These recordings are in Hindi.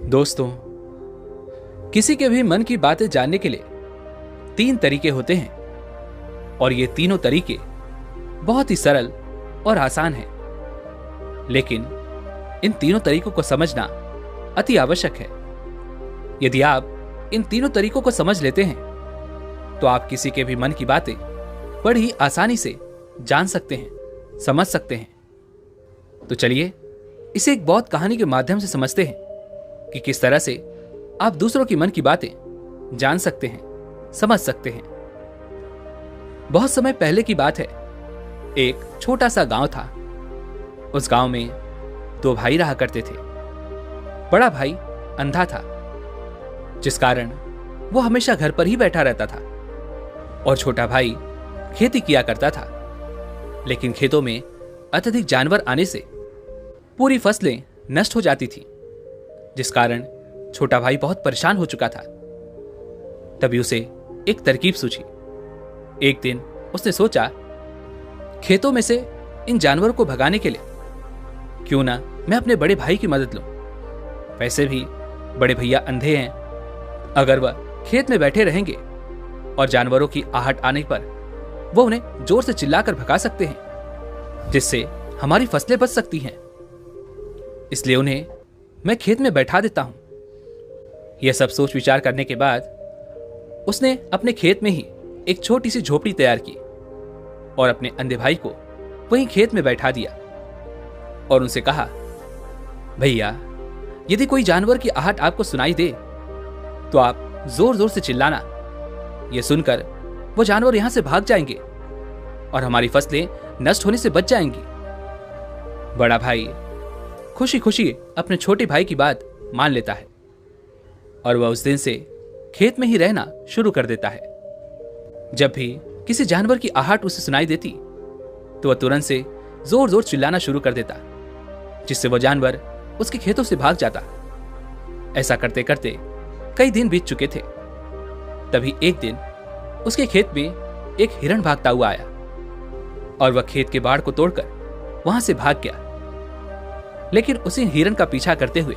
दोस्तों, किसी के भी मन की बातें जानने के लिए 3 तरीके होते हैं और ये तीनों तरीके बहुत ही सरल और आसान हैं। लेकिन इन तीनों तरीकों को समझना अति आवश्यक है। यदि आप इन तीनों तरीकों को समझ लेते हैं तो आप किसी के भी मन की बातें बड़ी आसानी से जान सकते हैं, समझ सकते हैं। तो चलिए इसे एक बहुत कहानी के माध्यम से समझते हैं कि किस तरह से आप दूसरों की मन की बातें जान सकते हैं, समझ सकते हैं। बहुत समय पहले की बात है। एक छोटा सा गांव था। उस गांव में 2 भाई रहा करते थे। बड़ा भाई अंधा था, जिस कारण वो हमेशा घर पर ही बैठा रहता था, और छोटा भाई खेती किया करता था। लेकिन खेतों में अत्यधिक जानवर आने से पूरी फसलें नष्ट हो जाती थी, जिस कारण छोटा भाई बहुत परेशान हो चुका था। तभी उसे एक तरकीब सूझी। एक दिन उसने सोचा, खेतों में से इन जानवरों को भगाने के लिए क्यों ना मैं अपने बड़े भाई की मदद लूं। वैसे भी बड़े भैया अंधे हैं। अगर वह खेत में बैठे रहेंगे और जानवरों की आहट आने पर वो उन्हें जोर से चिल्लाकर भगा सकते हैं, जिससे हमारी फसलें बच सकती हैं। इसलिए उन्हें मैं खेत में बैठा देता हूं। यह सब सोच विचार करने के बाद उसने अपने खेत में ही एक छोटी सी झोपड़ी तैयार की और अपने अंधे भाई को वहीं खेत में बैठा दिया और उनसे कहा, भैया, यदि कोई जानवर की आहट आपको सुनाई दे तो आप जोर जोर से चिल्लाना। यह सुनकर वो जानवर यहां से भाग जाएंगे और हमारी फसलें नष्ट होने से बच जाएंगी। बड़ा भाई खुशी खुशी अपने छोटे भाई की बात मान लेता है और वह उस दिन से खेत में ही रहना शुरू कर देता है। जब भी किसी जानवर की आहट उसे सुनाई देती तो वह तुरंत से जोर जोर चिल्लाना शुरू कर देता, जिससे वह जानवर उसके खेतों से भाग जाता। ऐसा करते करते कई दिन बीत चुके थे। तभी एक दिन उसके खेत में एक हिरण भागता हुआ आया और वह खेत के बाड़ को तोड़कर वहां से भाग गया। लेकिन उसी हिरण का पीछा करते हुए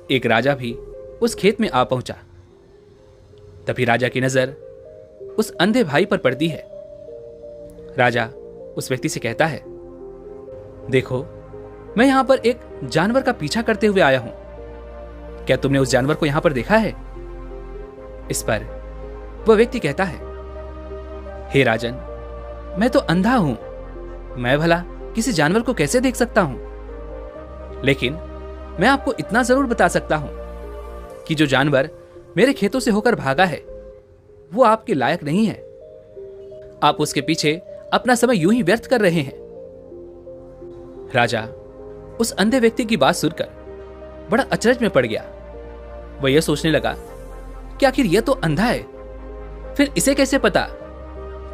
एक राजा भी उस खेत में आ पहुंचा। तभी राजा की नजर उस अंधे भाई पर पड़ती है। राजा उस व्यक्ति से कहता है, देखो, मैं यहां पर एक जानवर का पीछा करते हुए आया हूं। क्या तुमने उस जानवर को यहां पर देखा है? इस पर वह व्यक्ति कहता है, हे राजन, मैं तो अंधा हूं। मैं भला किसी जानवर को कैसे देख सकता हूं? लेकिन मैं आपको इतना जरूर बता सकता हूं कि जो जानवर मेरे खेतों से होकर भागा है वो आपके लायक नहीं है। आप उसके पीछे अपना समय यूं ही व्यर्थ कर रहे हैं। राजा उस अंधे व्यक्ति की बात सुनकर बड़ा अचरज में पड़ गया। वह यह सोचने लगा कि आखिर यह तो अंधा है, फिर इसे कैसे पता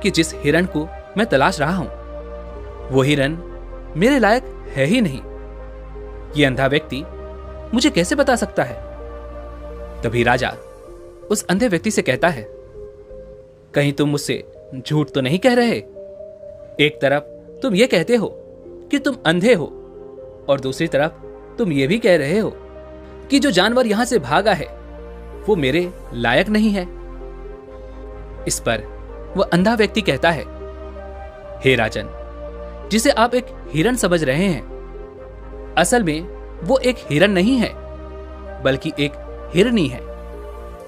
कि जिस हिरण को मैं तलाश रहा हूं वो हिरण मेरे लायक है ही नहीं। यह अंधा व्यक्ति मुझे कैसे बता सकता है? तभी राजा उस अंधे व्यक्ति से कहता है, कहीं तुम मुझसे झूठ तो नहीं कह रहे? एक तरफ तुम ये कहते हो कि तुम अंधे हो और दूसरी तरफ तुम ये भी कह रहे हो कि जो जानवर यहां से भागा है वो मेरे लायक नहीं है। इस पर वह अंधा व्यक्ति कहता है, हे राजन, जिसे आप एक हिरण समझ रहे हैं, असल में वो एक हिरण नहीं है बल्कि एक हिरनी है,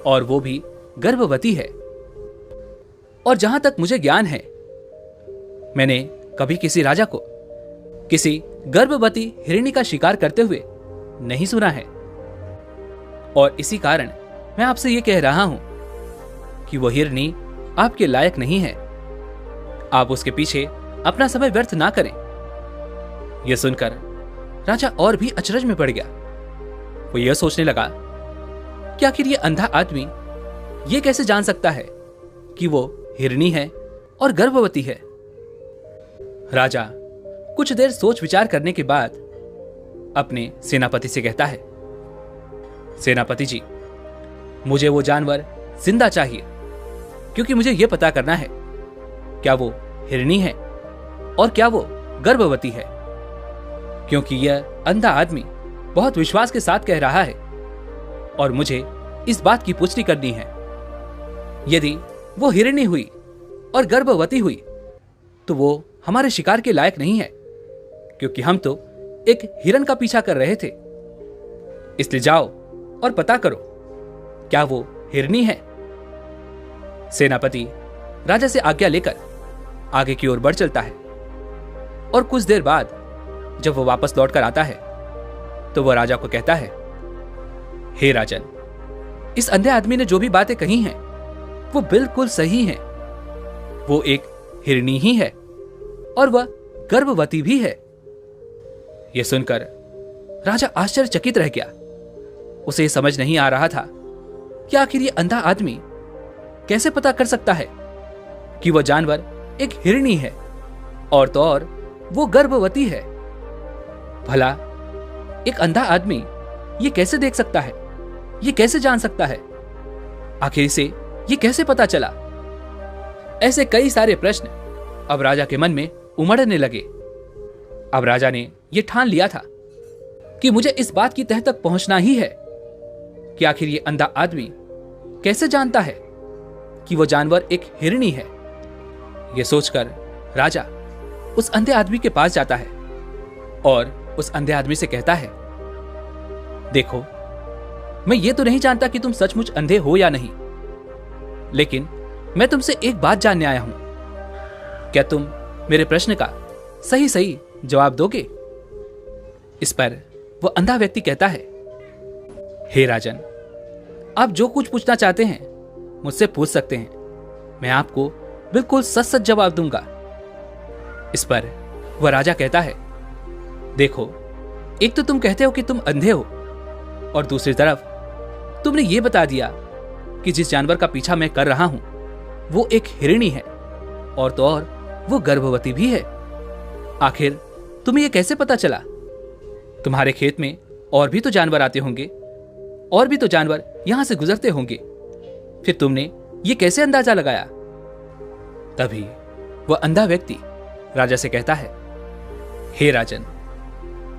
और वो भी गर्भवती है। और जहां तक मुझे ज्ञान है, मैंने कभी किसी राजा को किसी गर्भवती हिरनी का शिकार करते हुए नहीं सुना है। और इसी कारण मैं आपसे यह कह रहा हूं कि वो हिरनी आपके लायक नहीं है। आप उसके पीछे अपना समय व्यर्थ ना करें। यह सुनकर राजा और भी अचरज में पड़ गया। वो यह सोचने लगा कि आखिर ये अंधा आदमी ये कैसे जान सकता है कि वो हिरनी है और गर्भवती है। राजा कुछ देर सोच विचार करने के बाद अपने सेनापति से कहता है, सेनापति जी, मुझे वो जानवर जिंदा चाहिए, क्योंकि मुझे यह पता करना है क्या वो हिरनी है और क्या वो गर्भवती है। क्योंकि यह अंधा आदमी बहुत विश्वास के साथ कह रहा है और मुझे इस बात की पुष्टि करनी है। यदि वो हिरणी हुई और गर्भवती हुई तो वो हमारे शिकार के लायक नहीं है, क्योंकि हम तो एक हिरन का पीछा कर रहे थे। इसलिए जाओ और पता करो क्या वो हिरनी है। सेनापति राजा से आज्ञा लेकर आगे की ओर बढ़ चलता है और कुछ देर बाद जब वो वापस लौट कर आता है तो वह राजा को कहता है, हे राजन, इस अंधे आदमी ने जो भी बातें कही हैं वो बिल्कुल सही हैं। वो एक हिरनी ही है और वह गर्भवती भी है। यह सुनकर राजा आश्चर्यचकित रह गया। उसे समझ नहीं आ रहा था कि आखिर ये अंधा आदमी कैसे पता कर सकता है कि वह जानवर एक हिरनी है और तो और वो गर्भवती है। भला एक अंधा आदमी ये कैसे देख सकता है, ये कैसे जान सकता है, आखिर इसे ये कैसे पता चला? ऐसे कई सारे प्रश्न अब राजा के मन में उमड़ने लगे। अब राजा ने यह ठान लिया था कि मुझे इस बात की तह तक पहुंचना ही है कि आखिर ये अंधा आदमी कैसे जानता है कि वो जानवर एक हिरनी है। यह सोचकर राजा उस अंधे आदमी के पास जाता है और उस अंधे आदमी से कहता है, देखो, मैं ये तो नहीं जानता कि तुम सचमुच अंधे हो या नहीं, लेकिन मैं तुमसे एक बात जानने आया हूं। क्या तुम मेरे प्रश्न का सही सही जवाब दोगे? इस पर वो अंधा व्यक्ति कहता है, हे राजन, आप जो कुछ पूछना चाहते हैं मुझसे पूछ सकते हैं, मैं आपको बिल्कुल सच सच जवाब दूंगा। इस पर वह राजा कहता है, देखो, एक तो तुम कहते हो कि तुम अंधे हो और दूसरी तरफ तुमने ये बता दिया कि जिस जानवर का पीछा मैं कर रहा हूं वो एक हिरणी है और तो और वो गर्भवती भी है। आखिर तुम्हें ये कैसे पता चला? तुम्हारे खेत में और भी तो जानवर आते होंगे, और भी तो जानवर यहां से गुजरते होंगे, फिर तुमने ये कैसे अंदाजा लगाया? तभी वह अंधा व्यक्ति राजा से कहता है, हे राजन,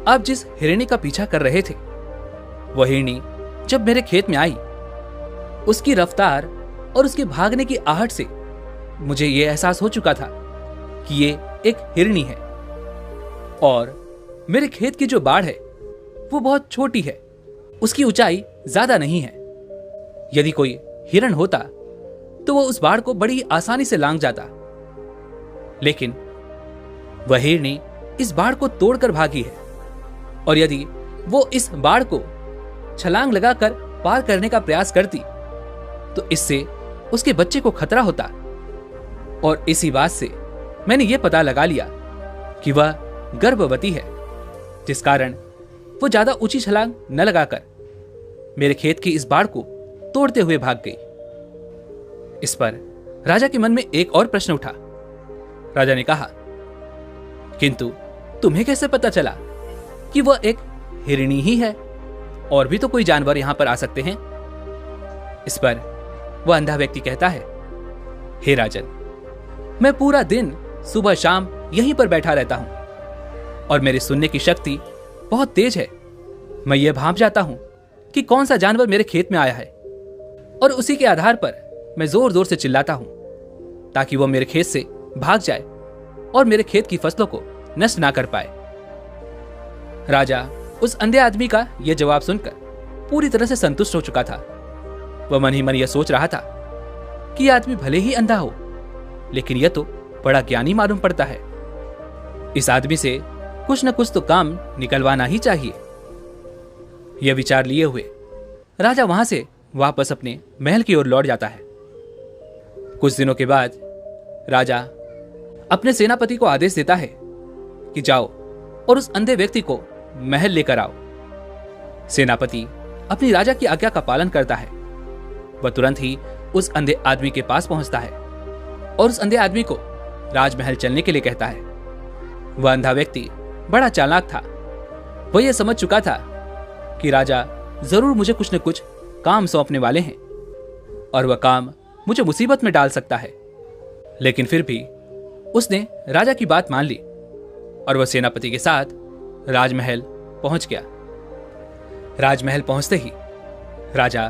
आप जिस हिरणी का पीछा कर रहे थे वह हिरणी जब मेरे खेत में आई, उसकी रफ्तार और उसके भागने की आहट से मुझे यह एहसास हो चुका था कि ये एक हिरणी है और मेरे खेत की जो बाड़ है वो बहुत छोटी है, उसकी ऊंचाई ज्यादा नहीं है। यदि कोई हिरण होता तो वो उस बाड़ को बड़ी आसानी से लांघ जाता, लेकिन वह हिरणी इस बाड़ को तोड़कर भागी है और यदि वो इस बाड़ को छलांग लगाकर पार करने का प्रयास करती तो इससे उसके बच्चे को खतरा होता। और इसी बात से मैंने यह पता लगा लिया कि वह गर्भवती है, जिस कारण वो ज्यादा ऊंची छलांग न लगाकर मेरे खेत की इस बाड़ को तोड़ते हुए भाग गई। इस पर राजा के मन में एक और प्रश्न उठा। राजा ने कहा, किंतु तुम्हें कैसे पता चला कि वह एक हिरणी ही है? और भी तो कोई जानवर यहां पर आ सकते हैं। इस पर वह अंधा व्यक्ति कहता है, हे राजन, मैं पूरा दिन सुबह शाम यहीं पर बैठा रहता हूं और मेरी सुनने की शक्ति बहुत तेज है। मैं ये भांप जाता हूं कि कौन सा जानवर मेरे खेत में आया है और उसी के आधार पर मैं जोर जोर से चिल्लाता हूं ताकि वह मेरे खेत से भाग जाए और मेरे खेत की फसलों को नष्ट ना कर पाए। राजा उस अंधे आदमी का यह जवाब सुनकर पूरी तरह से संतुष्ट हो चुका था। वह मन ही मन यह सोच रहा था कि यह आदमी भले ही अंधा हो, लेकिन यह तो बड़ा ज्ञानी मालूम पड़ता है। इस आदमी से कुछ न कुछ तो काम निकलवाना ही चाहिए। यह विचार लिए हुए राजा वहां से वापस अपने महल की ओर लौट जाता है। कुछ दिनों के बाद राजा अपने सेनापति को आदेश देता है कि जाओ और उस अंधे व्यक्ति को महल लेकर आओ। सेनापति अपनी राजा की आज्ञा का पालन करता है। वह तुरंत ही उस अंधे आदमी के पास पहुंचता है और उस अंधे आदमी को राजमहल चलने के लिए कहता है। वह अंधा व्यक्ति बड़ा चालाक था। वह यह समझ चुका था कि राजा जरूर मुझे कुछ न कुछ काम सौंपने वाले हैं और वह काम मुझे मुसीबत में डाल सकता है। लेकिन फिर भी उसने राजा की बात मान ली और वह सेनापति के साथ राजमहल पहुंच गया। राजमहल पहुंचते ही राजा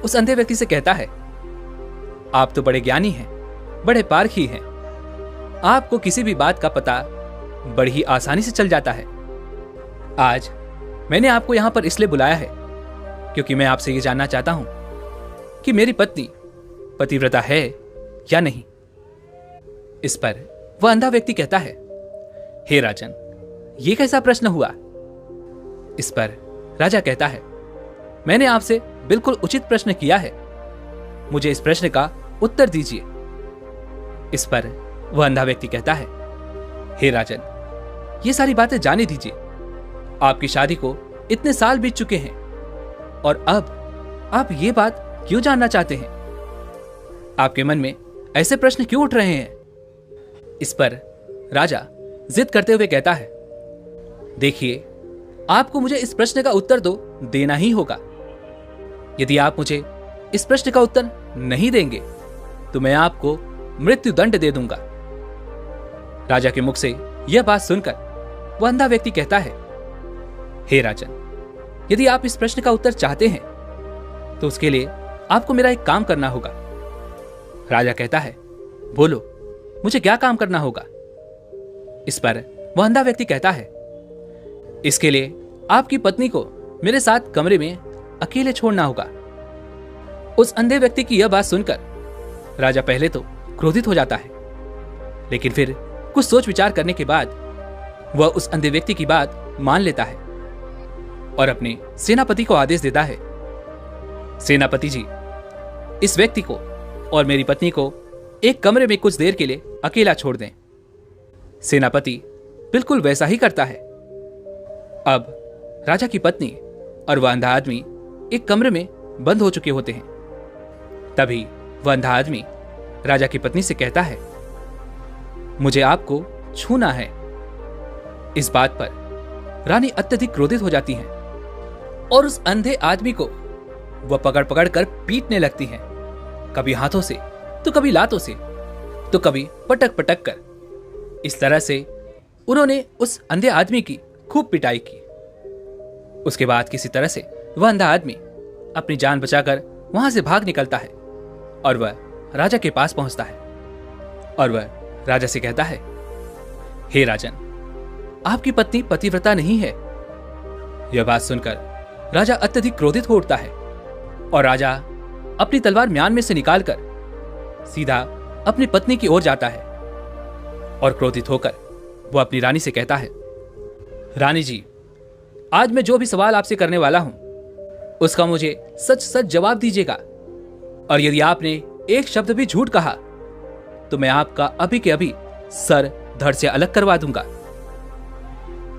उस अंधे व्यक्ति से कहता है, आप तो बड़े ज्ञानी हैं, बड़े पारखी हैं। आपको किसी भी बात का पता बड़ी ही आसानी से चल जाता है। आज मैंने आपको यहां पर इसलिए बुलाया है क्योंकि मैं आपसे ये जानना चाहता हूं कि मेरी पत्नी पतिव्रता है या नहीं। इस पर वह अंधा व्यक्ति कहता है, हे राजन, ये कैसा प्रश्न हुआ? इस पर राजा कहता है, मैंने आपसे बिल्कुल उचित प्रश्न किया है, मुझे इस प्रश्न का उत्तर दीजिए। इस पर वह अंधा व्यक्ति कहता है, हे राजन, ये सारी बातें जाने दीजिए। आपकी शादी को इतने साल बीत चुके हैं और अब आप ये बात क्यों जानना चाहते हैं? आपके मन में ऐसे प्रश्न क्यों उठ रहे हैं? इस पर राजा जिद करते हुए कहता है, देखिए, आपको मुझे इस प्रश्न का उत्तर तो देना ही होगा। यदि आप मुझे इस प्रश्न का उत्तर नहीं देंगे तो मैं आपको मृत्यु दंड दे दूंगा। राजा के मुख से यह बात सुनकर वह अंधा व्यक्ति कहता है, हे राजन, यदि आप इस प्रश्न का उत्तर चाहते हैं तो उसके लिए आपको मेरा एक काम करना होगा। राजा कहता है, बोलो, मुझे क्या काम करना होगा? इस पर वह अंधा व्यक्ति कहता है, इसके लिए आपकी पत्नी को मेरे साथ कमरे में अकेले छोड़ना होगा। उस अंधे व्यक्ति की यह बात सुनकर राजा पहले तो क्रोधित हो जाता है, लेकिन फिर कुछ सोच विचार करने के बाद वह उस अंधे व्यक्ति की बात मान लेता है और अपने सेनापति को आदेश देता है, सेनापति जी, इस व्यक्ति को और मेरी पत्नी को एक कमरे में कुछ देर के लिए अकेला छोड़ दें। सेनापति बिल्कुल वैसा ही करता है। अब राजा की पत्नी और वह अंधा आदमी एक कमरे में बंद हो चुके होते हैं। तभी वह अंधा आदमी राजा की पत्नी से कहता है, मुझे आपको छूना है। इस बात पर रानी अत्यधिक क्रोधित हो जाती हैं और उस अंधे आदमी को वह पकड़ पकड़ कर पीटने लगती हैं, कभी हाथों से तो कभी लातों से तो कभी पटक पटक कर। इस तरह से उन्होंने उस अंधे आदमी की खूब पिटाई की। उसके बाद किसी तरह से वह अंधा आदमी अपनी जान बचाकर वहां से भाग निकलता है और वह राजा के पास पहुंचता है और वह राजा से कहता है, हे राजन, आपकी पत्नी पतिव्रता नहीं है। यह बात सुनकर राजा अत्यधिक क्रोधित हो उठता है और राजा अपनी तलवार म्यान में से निकालकर सीधा अपनी पत्नी की ओर जाता है और क्रोधित होकर वह अपनी रानी से कहता है, रानी जी, आज मैं जो भी सवाल आपसे करने वाला हूं उसका मुझे सच सच जवाब दीजिएगा, और यदि आपने एक शब्द भी झूठ कहा तो मैं आपका अभी के अभी सर धड़ से अलग करवा दूंगा।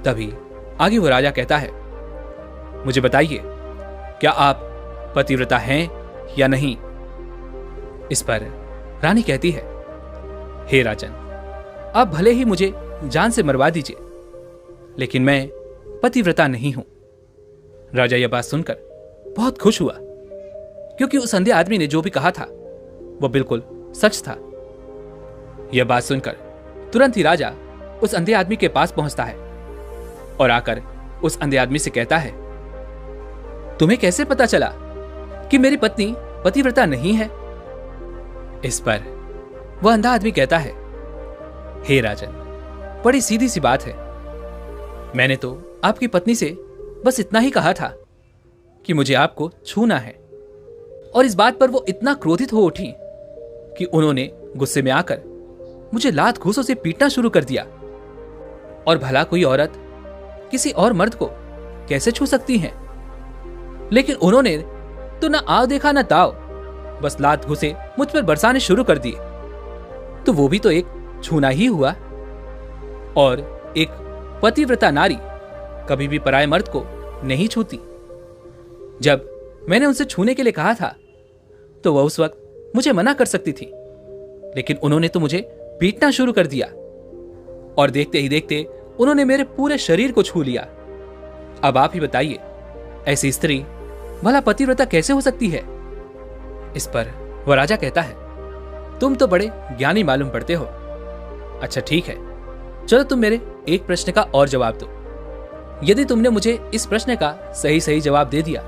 तभी आगे वो राजा कहता है, मुझे बताइए, क्या आप पतिव्रता हैं या नहीं? इस पर रानी कहती है, हे राजन, आप भले ही मुझे जान से मरवा दीजिए, लेकिन मैं पतिव्रता नहीं हूं। राजा यह बात सुनकर बहुत खुश हुआ, क्योंकि उस अंधे आदमी ने जो भी कहा था वह बिल्कुल सच था। यह बात सुनकर तुरंत ही राजा उस अंधे आदमी के पास पहुंचता है और आकर उस अंधे आदमी से कहता है, तुम्हें कैसे पता चला कि मेरी पत्नी पतिव्रता नहीं है? इस पर वह अंधा आदमी कहता है, हे राजन, बड़ी सीधी सी बात है। मैंने तो आपकी पत्नी से बस इतना ही कहा था कि मुझे आपको छूना है, और इस बात पर वो इतना क्रोधित हो उठी कि उन्होंने गुस्से में आकर मुझे लात घूंसों से पीटना शुरू कर दिया। और भला कोई औरत किसी और मर्द को कैसे छू सकती है? लेकिन उन्होंने तो ना आव देखा ना ताव, बस लात घूंसे मुझ पर बरसाने शुरू कर दिए। तो वो भी तो एक छूना ही हुआ, और एक पतिव्रता नारी कभी भी पराये मर्द को नहीं छूती। जब मैंने उनसे छूने के लिए कहा था तो वह उस वक्त मुझे मना कर सकती थी, लेकिन उन्होंने तो मुझे पीटना शुरू कर दिया, और देखते ही देखते उन्होंने मेरे पूरे शरीर को छू लिया। अब आप ही बताइए, ऐसी स्त्री भला पतिव्रता कैसे हो सकती है? इस पर वह राजा कहता है, तुम तो बड़े ज्ञानी मालूम पड़ते हो। अच्छा ठीक है, चलो तुम मेरे एक प्रश्न का और जवाब दो। यदि तुमने मुझे इस प्रश्न का सही सही जवाब दे दिया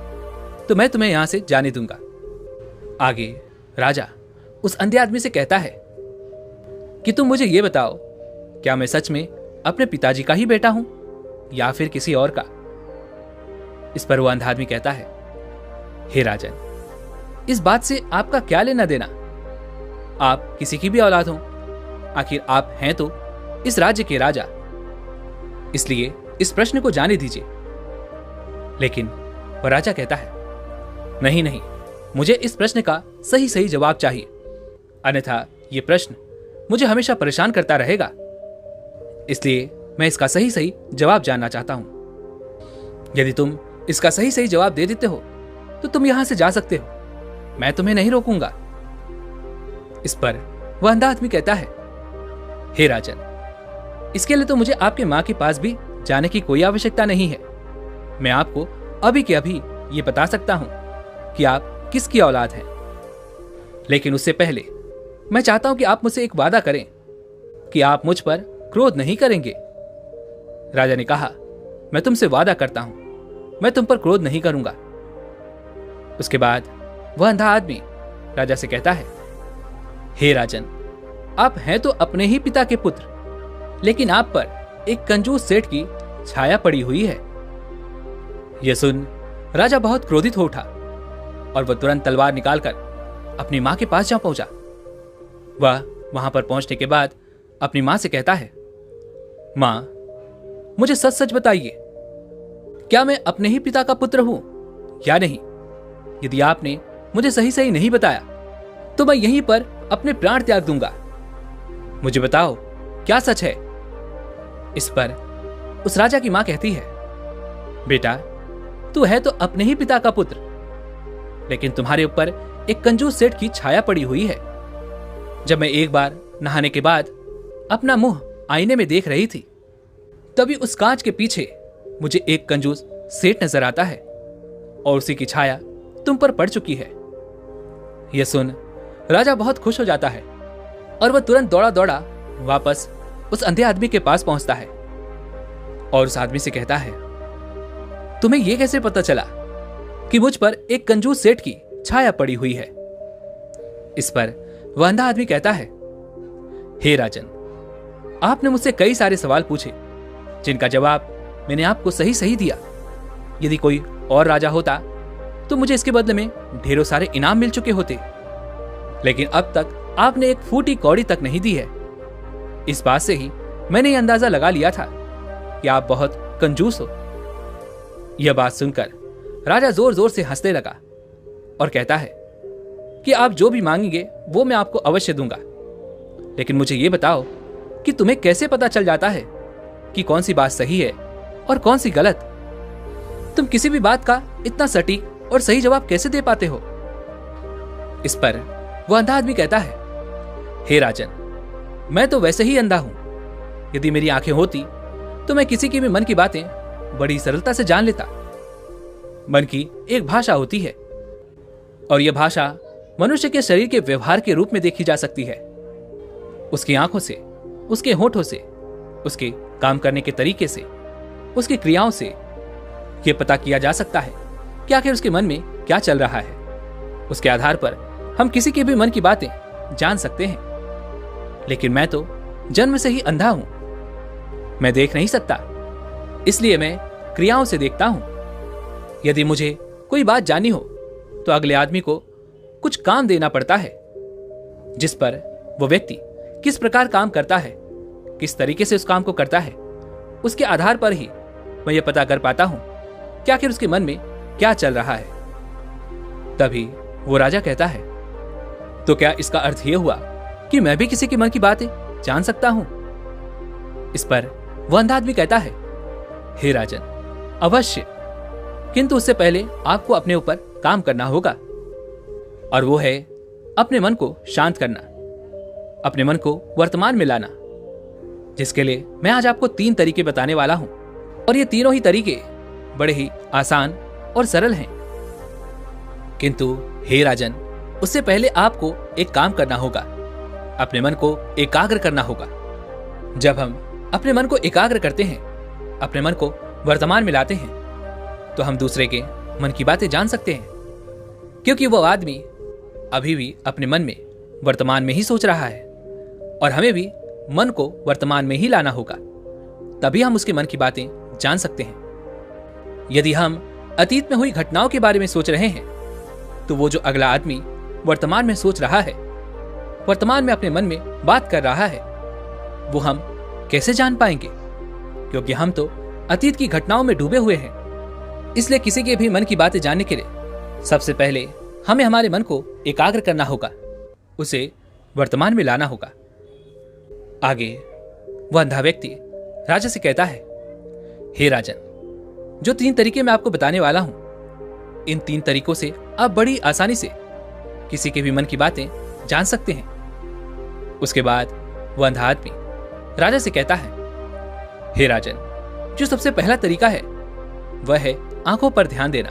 तो मैं तुम्हें यहां से जाने दूंगा। आगे राजा उस अंधे आदमी से कहता है कि तुम मुझे यह बताओ, क्या मैं सच में अपने पिताजी का ही बेटा हूं या फिर किसी और का? इस पर वो अंधा आदमी कहता है, हे राजन, इस बात से आपका क्या लेना देना? आप किसी की भी औलाद हो, आखिर आप हैं तो इस राज्य के राजा, इसलिए इस प्रश्न को जाने दीजिए। लेकिन वह राजा कहता है, नहीं नहीं, मुझे इस प्रश्न का सही सही जवाब चाहिए, अन्यथा यह प्रश्न मुझे हमेशा परेशान करता रहेगा। इसलिए मैं इसका सही सही जवाब जानना चाहता हूं। यदि तुम इसका सही सही जवाब दे देते हो तो तुम यहां से जा सकते हो, मैं तुम्हें नहीं रोकूंगा। इस पर वह अंधा आदमी कहता है, हे राजन, इसके लिए तो मुझे आपके मां के पास भी जाने की कोई आवश्यकता नहीं है। मैं आपको अभी के अभी ये बता सकता हूं कि आप किसकी औलाद हैं। लेकिन उससे पहले मैं चाहता हूं कि आप मुझसे एक वादा करें कि आप मुझ पर क्रोध नहीं करेंगे। राजा ने कहा, मैं तुमसे वादा करता हूं, मैं तुम पर क्रोध नहीं करूंगा। उसके बाद वह अंधा आदमी राजा से कहता है, हे राजन, आप हैं तो अपने ही पिता के पुत्र, लेकिन आप पर एक कंजूस सेठ की छाया पड़ी हुई है। यह सुन राजा बहुत क्रोधित हो उठा और वह तुरंत तलवार निकालकर अपनी मां के पास जा पहुंचा। वह वहां पर पहुंचने के बाद अपनी मां से कहता है, मां, मुझे सच सच बताइए, क्या मैं अपने ही पिता का पुत्र हूं या नहीं? यदि आपने मुझे सही सही नहीं बताया तो मैं यहीं पर अपने प्राण त्याग दूंगा। मुझे बताओ, क्या सच है? इस पर उस राजा की मां कहती है, बेटा, तू है तो अपने ही पिता का पुत्र, लेकिन तुम्हारे ऊपर एक कंजूस सेठ की छाया पड़ी हुई है। जब मैं एक बार नहाने के बाद अपना मुंह आईने में देख रही थी, तभी उस कांच के पीछे मुझे एक कंजूस सेठ नजर आता है और उसी की छाया तुम पर पड़ चुकी है। यह सुन राजा बहुत खुश हो जाता है और वह तुरंत दौड़ा दौड़ा वापस उस अंधे आदमी के पास पहुंचता है और उस आदमी से कहता है, तुम्हें यह कैसे पता चला कि मुझ पर एक कंजूस सेठ की छाया पड़ी हुई है? इस पर वह अंधा आदमी कहता है, हे राजन, आपने मुझसे कई सारे सवाल पूछे जिनका जवाब मैंने आपको सही सही दिया। यदि कोई और राजा होता तो मुझे इसके बदले में ढेरों सारे इनाम मिल चुके होते, लेकिन अब तक आपने एक फूटी कौड़ी तक नहीं दी है। इस बात से ही मैंने यह अंदाजा लगा लिया था कि आप बहुत कंजूस हो। यह बात सुनकर राजा जोर जोर से हंसने लगा और कहता है कि आप जो भी मांगेंगे वो मैं आपको अवश्य दूंगा, लेकिन मुझे यह बताओ कि तुम्हें कैसे पता चल जाता है कि कौन सी बात सही है और कौन सी गलत? तुम किसी भी बात का इतना सटीक और सही जवाब कैसे दे पाते हो? इस पर वह अंधा आदमी कहता है, हे राजन, मैं तो वैसे ही अंधा हूं। यदि मेरी आंखें होती तो मैं किसी की भी मन की बातें बड़ी सरलता से जान लेता। मन की एक भाषा होती है और यह भाषा मनुष्य के शरीर के व्यवहार के रूप में देखी जा सकती है। उसकी आंखों से, उसके होठों से, उसके काम करने के तरीके से, उसकी क्रियाओं से यह पता किया जा सकता है कि आखिर उसके मन में क्या चल रहा है। उसके आधार पर हम किसी के भी मन की बातें जान सकते हैं। लेकिन मैं तो जन्म से ही अंधा हूं, मैं देख नहीं सकता, इसलिए मैं क्रियाओं से देखता हूं। यदि मुझे कोई बात जाननी हो तो अगले आदमी को कुछ काम देना पड़ता है, जिस पर वो व्यक्ति किस प्रकार काम करता है, किस तरीके से उस काम को करता है, उसके आधार पर ही मैं ये पता कर पाता हूं कि आखिर उसके मन में क्या चल रहा है। तभी वो राजा कहता है, तो क्या इसका अर्थ यह हुआ कि मैं भी किसी के मन की बातें जान सकता हूं? इस पर वह अंधा आदमी कहता है, हे राजन, अवश्य, किंतु उससे पहले आपको अपने ऊपर काम करना होगा, और वो है अपने मन को शांत करना, अपने मन को वर्तमान में लाना, जिसके लिए मैं आज आपको 3 तरीके बताने वाला हूं। और ये तीनों ही तरीके बड़े ही आसान और सरल हैं। किंतु हे राजन, उससे पहले आपको एक काम करना होगा, अपने मन को एकाग्र करना होगा। जब हम अपने मन को एकाग्र करते हैं, अपने मन को वर्तमान में लाते हैं, तो हम दूसरे के मन की बातें जान सकते हैं। क्योंकि वो आदमी अभी भी अपने मन में वर्तमान में ही सोच रहा है और हमें भी मन को वर्तमान में ही लाना होगा, तभी हम उसके मन की बातें जान सकते हैं। यदि हम अतीत में हुई घटनाओं के बारे में सोच रहे हैं तो वो जो अगला आदमी वर्तमान में सोच रहा है, वर्तमान में अपने मन में बात कर रहा है, वो हम कैसे जान पाएंगे? क्योंकि हम तो अतीत की घटनाओं में डूबे हुए हैं। इसलिए किसी के भी मन की बातें जानने के लिए सबसे पहले हमें हमारे मन को एकाग्र करना होगा, उसे वर्तमान में लाना होगा। आगे वह अंधा व्यक्ति राजा से कहता है, हे राजन, जो 3 तरीके मैं आपको बताने वाला हूं, इन 3 तरीकों से आप बड़ी आसानी से किसी के भी मन की बातें जान सकते हैं। उसके बाद वह अंधा आदमी राजा से कहता है, हे राजन, जो सबसे पहला तरीका है वह है आंखों पर ध्यान देना।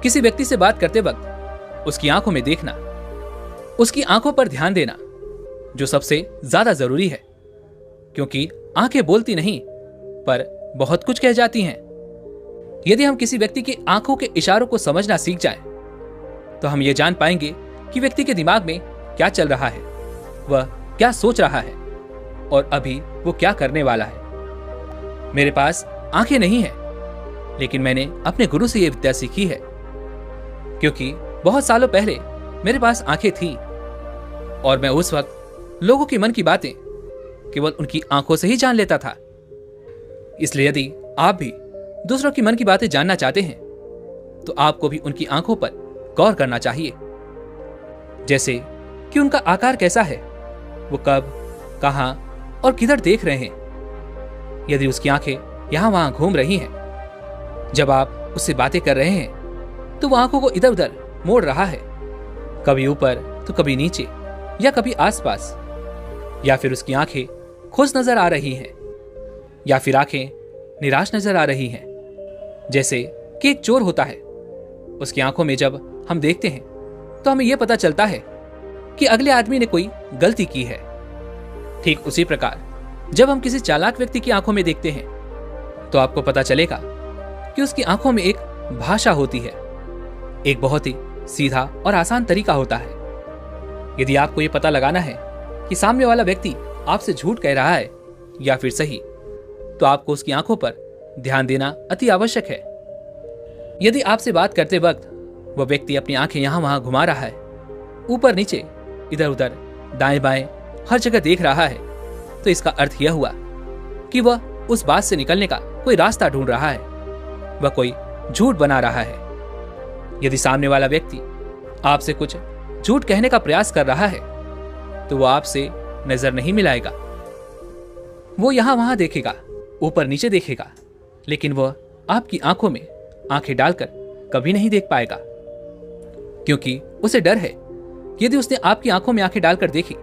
किसी व्यक्ति से बात करते वक्त उसकी आंखों में देखना, उसकी आंखों पर ध्यान देना जो सबसे ज्यादा जरूरी है, क्योंकि आंखें बोलती नहीं पर बहुत कुछ कह जाती हैं। यदि हम किसी व्यक्ति की आंखों के इशारों को समझना सीख जाएं, तो हम ये जान पाएंगे कि व्यक्ति के दिमाग में क्या चल रहा है, वह क्या सोच रहा है और अभी वो क्या करने वाला है। मेरे पास आंखें नहीं है, लेकिन मैंने अपने गुरु से यह विद्या सीखी है, क्योंकि बहुत सालों पहले मेरे पास आंखें थी और मैं उस वक्त लोगों के मन की बातें केवल उनकी आंखों से ही जान लेता था। इसलिए यदि आप भी दूसरों की मन की बातें जानना चाहते हैं तो आपको भी उनकी आंखों पर गौर करना चाहिए, जैसे कि उनका आकार कैसा है, वो कब, कहां और किधर देख रहे हैं। यदि उसकी आंखें यहां वहां घूम रही हैं, जब आप उससे बातें कर रहे हैं तो वह आंखों को इधर उधर मोड़ रहा है, कभी ऊपर तो कभी नीचे या कभी आसपास, या फिर उसकी आंखें खुश नजर आ रही हैं या फिर आंखें निराश नजर आ रही हैं। जैसे कि एक चोर होता है, उसकी आंखों में जब हम देखते हैं तो हमें यह पता चलता है कि अगले आदमी ने कोई गलती की है। ठीक उसी प्रकार जब हम किसी चालाक व्यक्ति की आंखों में देखते हैं तो आपको पता चलेगा कि उसकी आंखों में एक भाषा होती है, एक बहुत ही सीधा और आसान तरीका होता है। यदि आपको यह पता लगाना है कि सामने वाला व्यक्ति आपसे झूठ कह रहा है या फिर सही, तो आपको उसकी आंखों पर ध्यान देना अति आवश्यक है। यदि आपसे बात करते वक्त वह व्यक्ति अपनी आंखें यहां वहां घुमा रहा है, ऊपर नीचे इधर उधर दाएं बाएं हर जगह देख रहा है, तो इसका अर्थ यह हुआ कि वह उस बात से निकलने का कोई रास्ता ढूंढ रहा है, वह कोई झूठ बना रहा है। यदि सामने वाला व्यक्ति आपसे कुछ झूठ कहने का प्रयास कर रहा है तो वह आपसे नजर नहीं मिलाएगा, वो यहां वहां देखेगा, ऊपर नीचे देखेगा, लेकिन वह आपकी आंखों में आंखें डालकर कभी नहीं देख पाएगा, क्योंकि उसे डर है यदि उसने आपकी आंखों में आंखें डालकर देखी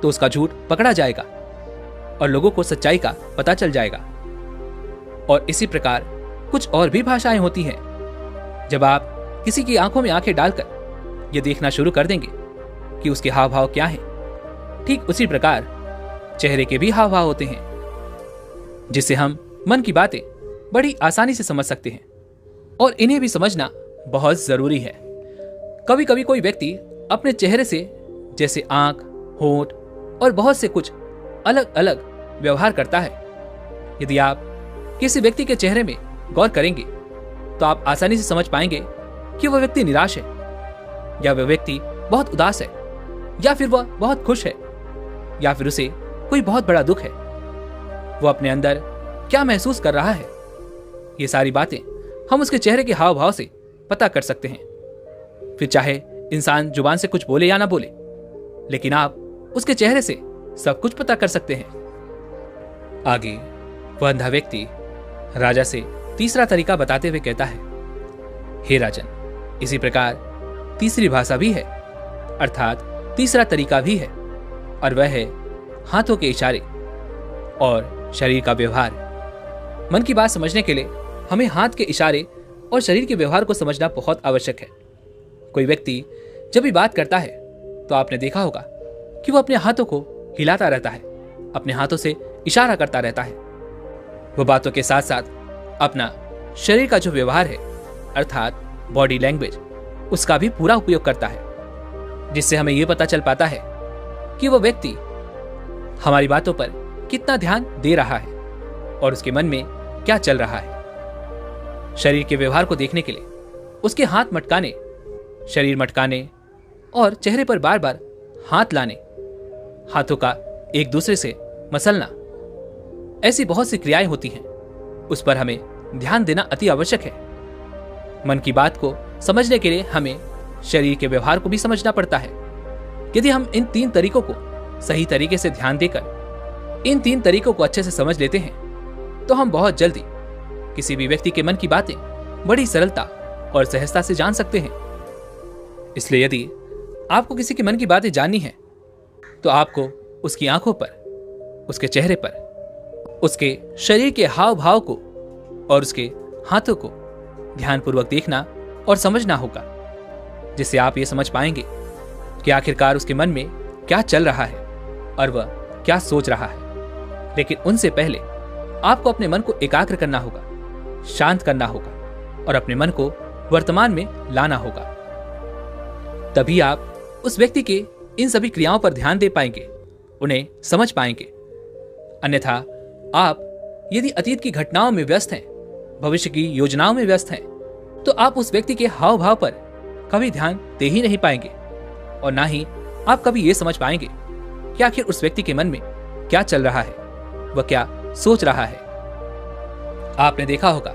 तो उसका झूठ पकड़ा जाएगा और लोगों को सच्चाई का पता चल जाएगा। और इसी प्रकार कुछ और भी भाषाएं होती हैं। जब आप किसी की आंखों में आंखें डालकर यह देखना शुरू कर देंगे कि उसके हाव भाव क्या हैं, ठीक उसी प्रकार चेहरे के भी हाव भाव होते हैं, जिससे हम मन की बातें बड़ी आसानी से समझ सकते हैं और इन्हें भी समझना बहुत जरूरी है। कभी कभी कोई व्यक्ति अपने चेहरे से, जैसे आंख, होंठ और बहुत से कुछ अलग अलग व्यवहार करता है। यदि आप किसी व्यक्ति के चेहरे में गौर करेंगे तो आप आसानी से समझ पाएंगे कि वह व्यक्ति निराश है, या वह व्यक्ति बहुत उदास है, या फिर वह बहुत खुश है, या फिर उसे कोई बहुत बड़ा दुख है। वह अपने अंदर क्या महसूस कर रहा है, ये सारी बातें हम उसके चेहरे के हाव भाव से पता कर सकते हैं। फिर चाहे इंसान जुबान से कुछ बोले या ना बोले, लेकिन आप उसके चेहरे से सब कुछ पता कर सकते हैं। आगे वह अंधा व्यक्ति राजा से तीसरा तरीका बताते हुए कहता है, हे राजन, इसी प्रकार तीसरी भाषा भी है, अर्थात तीसरा तरीका भी है, और वह है हाथों के इशारे और शरीर का व्यवहार। मन की बात समझने के लिए हमें हाथ के इशारे और शरीर के व्यवहार को समझना बहुत आवश्यक है। कोई व्यक्ति जब भी बात करता है तो आपने देखा होगा कि वो अपने हाथों को हिलाता रहता है, अपने हाथों से इशारा करता रहता है। वो बातों के साथ साथ अपना शरीर का जो व्यवहार है, अर्थात बॉडी लैंग्वेज, उसका भी पूरा उपयोग करता है, जिससे हमें यह पता चल पाता है कि वो व्यक्ति हमारी बातों पर कितना ध्यान दे रहा है और उसके मन में क्या चल रहा है। शरीर के व्यवहार को देखने के लिए उसके हाथ मटकाने, शरीर मटकाने और चेहरे पर बार बार हाथ लाने, हाथों का एक दूसरे से मसलना, ऐसी बहुत सी क्रियाएं होती हैं। उस पर हमें ध्यान देना अति आवश्यक है। मन की बात को समझने के लिए हमें शरीर के व्यवहार को भी समझना पड़ता है। यदि हम इन 3 तरीकों को सही तरीके से ध्यान देकर इन 3 तरीकों को अच्छे से समझ लेते हैं तो हम बहुत जल्दी किसी भी व्यक्ति के मन की बातें बड़ी सरलता और सहजता से जान सकते हैं। इसलिए यदि आपको किसी के मन की बातें जाननी है तो आपको उसकी आंखों पर, उसके चेहरे पर, उसके शरीर के हाव भाव को और उसके हाथों को ध्यानपूर्वक देखना और समझना होगा, जिससे आप ये समझ पाएंगे कि आखिरकार उसके मन में क्या चल रहा है और वह क्या सोच रहा है। लेकिन उनसे पहले आपको अपने मन को एकाग्र करना होगा, शांत करना होगा और अपने मन को वर्तमान में लाना होगा। तभी आप उस व्यक्ति के इन सभी क्रियाओं पर ध्यान दे पाएंगे, उन्हें समझ पाएंगे। अन्यथा आप यदि अतीत की घटनाओं में व्यस्त हैं, भविष्य की योजनाओं में व्यस्त हैं, तो आप उस व्यक्ति के हाव भाव पर कभी ध्यान दे ही नहीं पाएंगे और ना ही आप कभी ये समझ पाएंगे कि आखिर उस व्यक्ति के मन में क्या चल रहा है, वह क्या सोच रहा है। आपने देखा होगा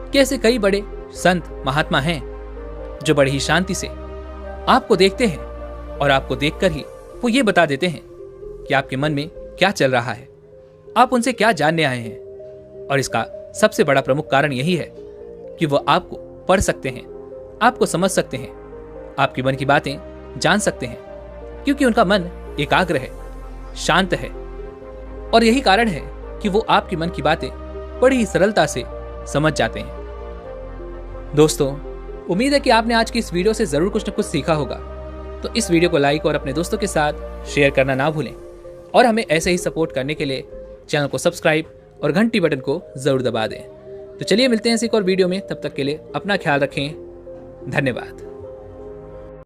कि ऐसे कई बड़े संत महात्मा हैं जो बड़ी ही शांति से आपको देखते हैं और आपको देखकर ही वो ये बता देते हैं कि आपके मन में क्या चल रहा है, आप उनसे क्या जानने आए हैं। और इसका सबसे बड़ा प्रमुख कारण यही है कि वो आपको पढ़ सकते हैं, आपको समझ सकते हैं, आपकी मन की बातें जान सकते हैं, क्योंकि उनका मन एकाग्र है, शांत है। और यही कारण है कि वो आपके मन की बातें बड़ी ही सरलता से समझ जाते हैं। दोस्तों, उम्मीद है कि आपने आज की इस वीडियो से जरूर कुछ न कुछ सीखा होगा। तो इस वीडियो को लाइक और अपने दोस्तों के साथ शेयर करना ना भूलें और हमें ऐसे ही सपोर्ट करने के लिए चैनल को सब्सक्राइब और घंटी बटन को जरूर दबा दें। तो चलिए मिलते हैं इस एक और वीडियो में, तब तक के लिए अपना ख्याल रखें। धन्यवाद।